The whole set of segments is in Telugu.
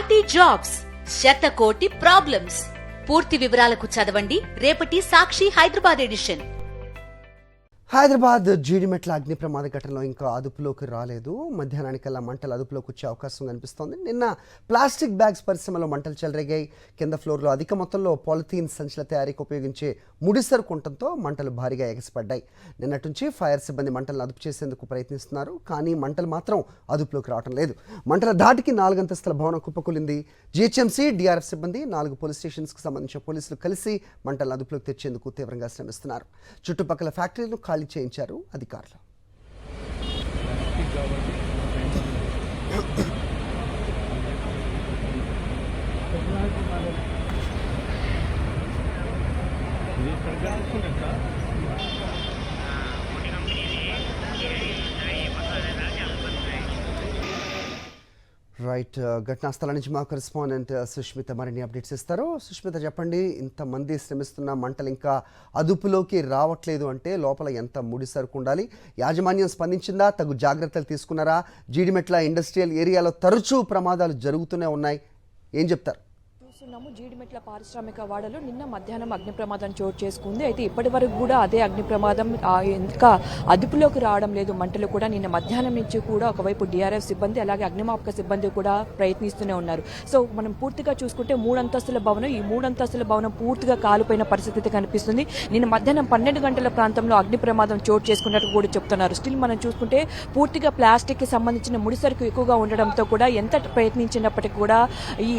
కోటి జాబ్స్, శతకోటి ప్రాబ్లమ్స్. పూర్తి వివరాలకు చదవండి రేపటి సాక్షి హైదరాబాద్ ఎడిషన్. హైదరాబాద్ జీడిమెట్ల అగ్ని ప్రమాద ఘటనలో ఇంకా అదుపులోకి రాలేదు. మధ్యాహ్నానికల్లా మంటలు అదుపులోకి వచ్చే అవకాశం కనిపిస్తోంది. నిన్న ప్లాస్టిక్ బ్యాగ్స్ పరిశ్రమలో మంటలు చెలరేగాయి. కింద ఫ్లోర్లో అధిక మొత్తంలో పాలిథీన్ సంచుల తయారీకి ఉపయోగించే ముడిసరుకు ఉండటంతో మంటలు భారీగా ఎగసిపడ్డాయి. నిన్నటి నుంచి ఫైర్ సిబ్బంది మంటలను అదుపు చేసేందుకు ప్రయత్నిస్తున్నారు. కానీ మంటలు మాత్రం అదుపులోకి రావడం లేదు. మంటల ధాటికి 4 అంతస్తుల భవనం కుప్పకూలింది. జీహెచ్ఎంసీ, డిఆర్ఎఫ్ సిబ్బంది, 4 పోలీస్ స్టేషన్స్కి సంబంధించిన పోలీసులు కలిసి మంటలను అదుపులోకి తెచ్చేందుకు తీవ్రంగా శ్రమిస్తున్నారు. చుట్టుపక్కల ఫ్యాక్టరీలను ఖాళీ చేయించారు అధికారులు. రైట్, ఘటనా స్థలం నుంచి మా కరెస్పాండెంట్ సుష్మిత మరిన్ని అప్డేట్స్ ఇస్తారు. సుష్మిత, చెప్పండి, ఇంతమంది శ్రమిస్తున్న మంటలు ఇంకా అదుపులోకి రావట్లేదు అంటే లోపల ఎంత ముడి సరుకు ఉండాలి? యాజమాన్యం స్పందించిందా? తగు జాగ్రత్తలు తీసుకున్నారా? జీడిమెట్ల ఇండస్ట్రియల్ ఏరియాలో తరచూ ప్రమాదాలు జరుగుతూనే ఉన్నాయి. ఏం చెప్తారు? జీడిమెట్ల పారిశ్రామిక వాడలో నిన్న మధ్యాహ్నం అగ్ని ప్రమాదం చోటు చేసుకుంది. అయితే ఇప్పటి వరకు కూడా అదే అగ్ని ప్రమాదం ఇంకా అదుపులోకి రావడం లేదు. మంటలు కూడా నిన్న మధ్యాహ్నం నుంచి కూడా ఒకవైపు డిఆర్ఎఫ్ సిబ్బంది అలాగే అగ్నిమాపక సిబ్బంది కూడా ప్రయత్నిస్తూనే ఉన్నారు. సో మనం పూర్తిగా చూసుకుంటే 3 అంతస్తుల భవనం, ఈ 3 అంతస్తుల భవనం పూర్తిగా కాలిపోయిన పరిస్థితి కనిపిస్తుంది. నిన్న మధ్యాహ్నం 12 గంటల ప్రాంతంలో అగ్ని ప్రమాదం చోటు చేసుకున్నట్టు కూడా చెప్తున్నారు. స్టిల్ మనం చూసుకుంటే పూర్తిగా ప్లాస్టిక్ కి సంబంధించిన ముడిసరుకు ఎక్కువగా ఉండడంతో కూడా ఎంత ప్రయత్నించినప్పటికీ కూడా ఈ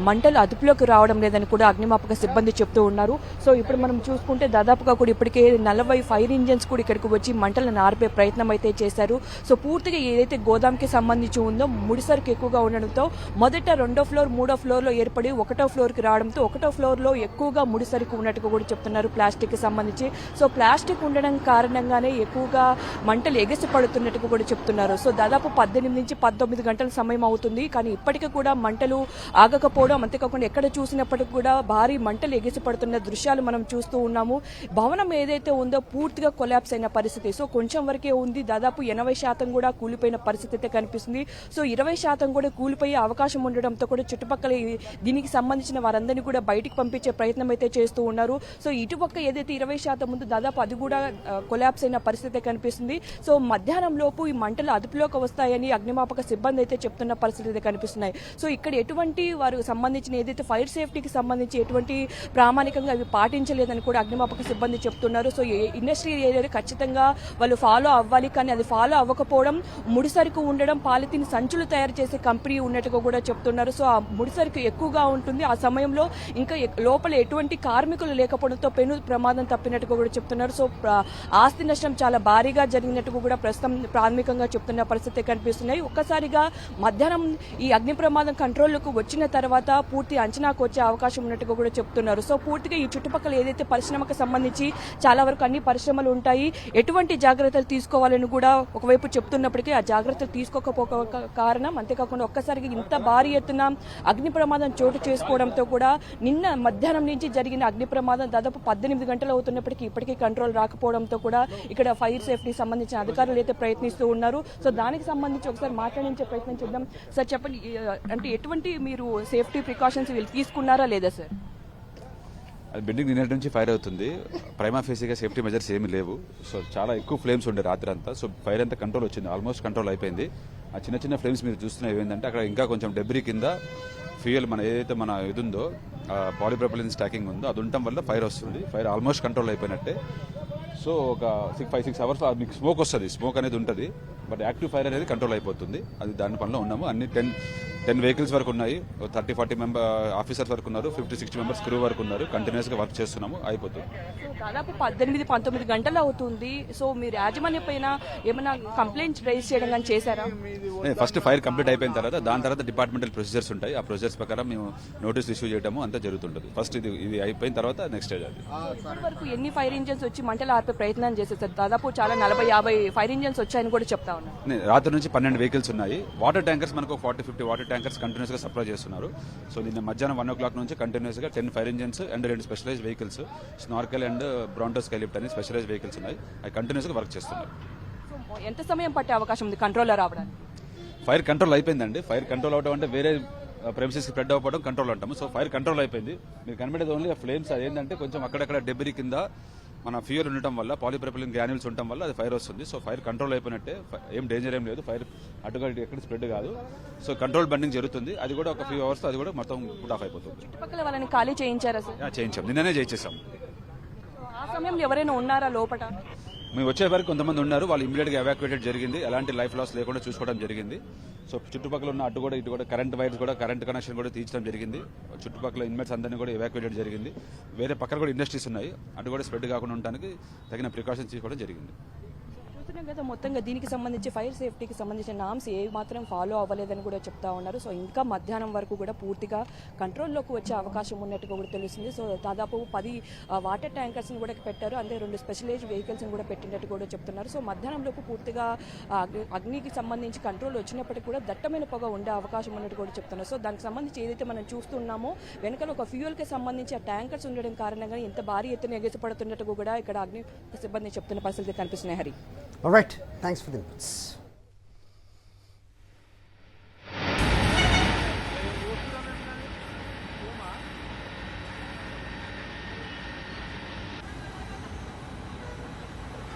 మంటలు అదుపులోకి రావడం లేదని కూడా అగ్నిమాపక సిబ్బంది చెప్తూ ఉన్నారు. సో ఇప్పుడు మనం చూసుకుంటే దాదాపుగా కూడా ఇప్పటికే 40 ఫైర్ ఇంజిన్స్ కూడా ఇక్కడికి వచ్చి మంటలను ఆర్పే ప్రయత్నం అయితే చేశారు. సో పూర్తిగా ఏదైతే గోదాంకి సంబంధించి ఉందో ముడిసరుకు ఎక్కువగా ఉండడంతో మొదట 2వ ఫ్లోర్ 3వ ఫ్లోర్ లో ఏర్పడి 1వ ఫ్లోర్ కి రావడంతో 1వ ఫ్లోర్ లో ఎక్కువగా ముడిసరుకు ఉన్నట్టుగా కూడా చెప్తున్నారు ప్లాస్టిక్ కి సంబంధించి. సో ప్లాస్టిక్ ఉండడం కారణంగానే ఎక్కువగా మంటలు ఎగసి పడుతున్నట్టుగా కూడా చెప్తున్నారు. సో దాదాపు 18 నుంచి 19 గంటల సమయం అవుతుంది. కానీ ఇప్పటికీ కూడా మంటలు ఆగకపోవడం, అంతేకాకుండా ఎక్కడ చూసినప్పటికీ కూడా భారీ మంటలు ఎగిసి పడుతున్న దృశ్యాలు మనం చూస్తూ ఉన్నాము. భవనం ఏదైతే ఉందో పూర్తిగా కొలాప్స్ అయిన పరిస్థితి. సో కొంచెం వరకే ఉంది, దాదాపు 80% కూడా కూలిపోయిన పరిస్థితి అయితే కనిపిస్తుంది. సో 20% కూడా కూలిపోయే అవకాశం ఉండడంతో కూడా చుట్టుపక్కల దీనికి సంబంధించిన వారందరినీ కూడా బయటికి పంపించే ప్రయత్నం అయితే చేస్తూ ఉన్నారు. సో ఇటుపక్క ఏదైతే 20% ఉందో దాదాపు అది కూడా కొలాప్స్ అయిన పరిస్థితి కనిపిస్తుంది. సో మధ్యాహ్నం లోపు ఈ మంటలు అదుపులోకి వస్తాయని అగ్నిమాపక సిబ్బంది అయితే చెప్తున్న పరిస్థితి కనిపిస్తున్నాయి. సో ఇక్కడ ఎటువంటి వారు సంబంధించిన ఏదైతే ఫైర్ సేఫ్టీకి సంబంధించి ఎటువంటి ప్రామాణికంగా అవి పాటించలేదని కూడా అగ్నిమాపక సిబ్బంది చెప్తున్నారు. సో ఇండస్ట్రీ ఏరియాలో ఖచ్చితంగా వాళ్ళు ఫాలో అవ్వాలి, కానీ అది ఫాలో అవ్వకపోవడం, ముడిసరుకు ఉండడం, పాలిథిన్ సంచులు తయారు చేసే కంపెనీ ఉన్నట్టుగా కూడా చెప్తున్నారు. సో ఆ ముడిసరుకు ఎక్కువగా ఉంటుంది. ఆ సమయంలో ఇంకా లోపల ఎటువంటి కార్మికులు లేకపోవడంతో పెను ప్రమాదం తప్పినట్టుగా కూడా చెప్తున్నారు. సో ఆస్తి నష్టం చాలా భారీగా జరిగినట్టుగా కూడా ప్రస్తుతం ప్రాథమికంగా చెప్తున్న పరిస్థితి కనిపిస్తున్నాయి. ఒక్కసారిగా మధ్యాహ్నం ఈ అగ్ని ప్రమాదం కంట్రోల్లోకి వచ్చిన తర్వాత పూర్తి అంచనాకు వచ్చే అవకాశం ఉన్నట్టుగా కూడా చెప్తున్నారు. సో పూర్తిగా ఈ చుట్టుపక్కల ఏదైతే పరిశ్రమకు సంబంధించి చాలా వరకు అన్ని పరిశ్రమలు ఉంటాయి, ఎటువంటి జాగ్రత్తలు తీసుకోవాలని కూడా ఒకవైపు చెప్తున్నప్పటికీ ఆ జాగ్రత్తలు తీసుకోకపోక కారణం, అంతేకాకుండా ఒక్కసారిగా ఇంత భారీ ఎత్తున అగ్ని ప్రమాదం చోటు చేసుకోవడంతో కూడా నిన్న మధ్యాహ్నం నుంచి జరిగిన అగ్ని ప్రమాదం దాదాపు 18 గంటలు అవుతున్నప్పటికీ ఇప్పటికీ కంట్రోల్ రాకపోవడంతో కూడా ఇక్కడ ఫైర్ సేఫ్టీ సంబంధించిన అధికారులు అయితే ప్రయత్నిస్తూ ఉన్నారు. సో దానికి సంబంధించి ఒకసారి మాట్లాడించే ప్రయత్నం చేద్దాం. సార్ చెప్పండి, అంటే ఎటువంటి మీరు సేఫ్టీ ప్రికాషన్స్ వీళ్ళు తీసుకున్నారా లేదా సార్? అది బిల్డింగ్ నిన్నటి నుంచి ఫైర్ అవుతుంది. ప్రైమా ఫేసీగా సేఫ్టీ మెజర్స్ ఏమీ లేవు. సో చాలా ఎక్కువ ఫ్లేమ్స్ ఉండే రాత్రి అంతా. సో ఫైర్ అంతా కంట్రోల్ వచ్చింది, ఆల్మోస్ట్ కంట్రోల్ అయిపోయింది. ఆ చిన్న చిన్న ఫ్లేమ్స్ మీరు చూస్తున్నవి ఏంటంటే అక్కడ ఇంకా కొంచెం డెబ్రీ కింద ఫ్యూయల్ మన ఏదైతే మన ఇది ఉందో పాలిప్రొపైలిన్ స్టాకింగ్ ఉందో అది ఉండటం వల్ల ఫైర్ వస్తుంది. ఫైర్ ఆల్మోస్ట్ కంట్రోల్ అయిపోయినట్టే. సో ఒక 5-6 అవర్స్ మీకు స్మోక్ వస్తుంది, స్మోక్ అనేది ఉంటుంది, బట్ యాక్టివ్ ఫైర్ అనేది కంట్రోల్ అయిపోతుంది. అది దాని పనిలో ఉన్నాము. అన్ని 10 వెహికల్స్ వరకు ఉన్నాయి, 30-40 ఆఫీసర్స్ వరకు ఉన్నారు, 50-60 మెంబర్స్ క్రూ వరకు ఉన్నారు. కంటిన్యూస్ గా వర్క్ చేస్తున్నాము, అయిపోతుంది. దాదాపు 18-19 గంటలు అవుతుంది. సో మీరు యాజమాన్యం పైన ఏమైనా కంప్లైంట్స్ రైజ్ చేయడం కానీ చేశారా? ఫస్ట్ ఫైర్ కంప్లీట్ అయిపోయిన తర్వాత దాని తర్వాత డిపార్ట్మెంటల్ ప్రొసీజర్స్ ఉంటాయి. ఆ ప్రొసీజర్స్ ప్రకారం మేము నోటీస్ ఇష్యూ చేయడము అంతా జరుగుతుంటుంది. ఫస్ట్ ఇది అయిపోయిన తర్వాత నెక్స్ట్ స్టేజ్ అది. ఇప్పటి వరకు ఎన్ని ఫైర్ ఇంజన్స్ వచ్చి మంటలు ఆర్పే ప్రయత్నం చేసేసారు? దాదాపు చాలా 40-50 ఫైర్ ఇంజన్స్ వచ్చాయని కూడా చెప్తా ఉన్నారు. రాత్రి నుంచి 12 వెహికల్స్ ఉన్నాయి. వాటర్ ట్యాంకర్స్ మనకు 40-50 వాటర్ ట్యాంకర్స్ కంటిన్యూస్ గా సప్లై చేస్తున్నారు. సో నిన్న మధ్యాహ్నం 1 o'clock నుంచి కంటిన్యూస్ గా 10 fire engines and 2 specialize vehicles, snorkel and Bronto Skylift అని స్పెషలైజ్ వెహికల్స్ ఉన్నాయి. అవి కంటిన్యూస్ గా వర్క్ చేస్తున్నారు. ఎంత సమయం పట్టే అవకాశం ఉంది కంట్రోల్ రావడానికి? ఫైర్ కంట్రోల్ అయిపోయిందండి. ఫైర్ కంట్రోల్ అవడం అంటే వేరే ప్రెమిసెస్ కి స్ప్రెడ్ అవ్వడం కంట్రోల్ అంటాము. సో ఫైర్ కంట్రోల్ అయిపోయింది. మీరు కనిపెట్టేది ఓన్లీ ఫ్లేమ్స్. అదేంటంటే కొంచెం అక్కడక్కడ డెబ్రీ కింద మన ఫ్యూయల్ ఉండటం వల్ల, పాలిప్రొపిలిన్ గ్రాన్యూల్స్ ఉండటం వల్ల అది ఫైర్ వస్తుంది. సో ఫైర్ కంట్రోల్ అయిపోయినట్టే, ఏం డేంజర్ ఏం లేదు. ఫైర్ అటుగా ఎక్కడ స్ప్రెడ్ కాదు. సో కంట్రోల్ బర్నింగ్ జరుగుతుంది. అది కూడా ఒక ఫ్యూ అవర్స్ అది కూడా మొత్తం పుట్ ఆఫ్ అయిపోతుంది. చుట్టుపక్కల వాళ్ళని ఖాళీ చేయించారా సార్? చేయించాం, నిన్ననే చేయించేసాం. ఆ సమయంలో ఎవరైనా ఉన్నారా లోపల? మేము వచ్చే వరకు కొంతమంది ఉన్నారు. వాళ్ళు ఇమీడియట్ గా ఎవాక్యుయేటెడ్ జరిగింది. ఎలాంటి లైఫ్ లాస్ లేకుండా చూసుకోవడం జరిగింది. సో చుట్టుపక్కల ఉన్న అటు కూడా ఇటు కూడా కరెంట్ వైర్స్ కూడా, కరెంట్ కనెక్షన్ కూడా తీర్చడం జరిగింది. చుట్టుపక్కల ఇన్మేట్స్ అందరినీ కూడా ఎవాక్యుయేటెడ్ జరిగింది. వేరే పక్కన కూడా ఇండస్ట్రీస్ ఉన్నాయి. అటు కూడా స్ప్రెడ్ కాకుండా ఉండడానికి తగిన ప్రికాషన్స్ తీసుకోవడం జరిగింది. చూస్తున్నాం కదా, మొత్తంగా దీనికి సంబంధించి ఫైర్ సేఫ్టీకి సంబంధించిన నామ్స్ ఏ మాత్రం ఫాలో అవ్వలేదని కూడా చెప్తా ఉన్నారు. సో ఇంకా మధ్యాహ్నం వరకు కూడా పూర్తిగా కంట్రోల్లోకి వచ్చే అవకాశం ఉన్నట్టుగా కూడా తెలుస్తుంది. సో దాదాపు 10 వాటర్ ట్యాంకర్స్ని కూడా పెట్టారు. అంటే 2 స్పెషలైజ్ వెహికల్స్ని కూడా పెట్టినట్టు కూడా చెప్తున్నారు. సో మధ్యాహ్నంలోపు పూర్తిగా అగ్నికి సంబంధించి కంట్రోల్ వచ్చినప్పటికీ కూడా దట్టమైన పొగ ఉండే అవకాశం ఉన్నట్టు కూడా చెప్తున్నారు. సో దానికి సంబంధించి ఏదైతే మనం చూస్తున్నామో వెనకాల ఒక ఫ్యూయల్కి సంబంధించి ఆ ట్యాంకర్స్ ఉండడం కారణంగా ఇంత భారీ ఎత్తున ఎగసిపడుతున్నట్టు కూడా ఇక్కడ అగ్ని సిబ్బంది చెప్తున్న పరిస్థితి కనిపిస్తున్నాయి. Hari. All right, thanks for the inputs.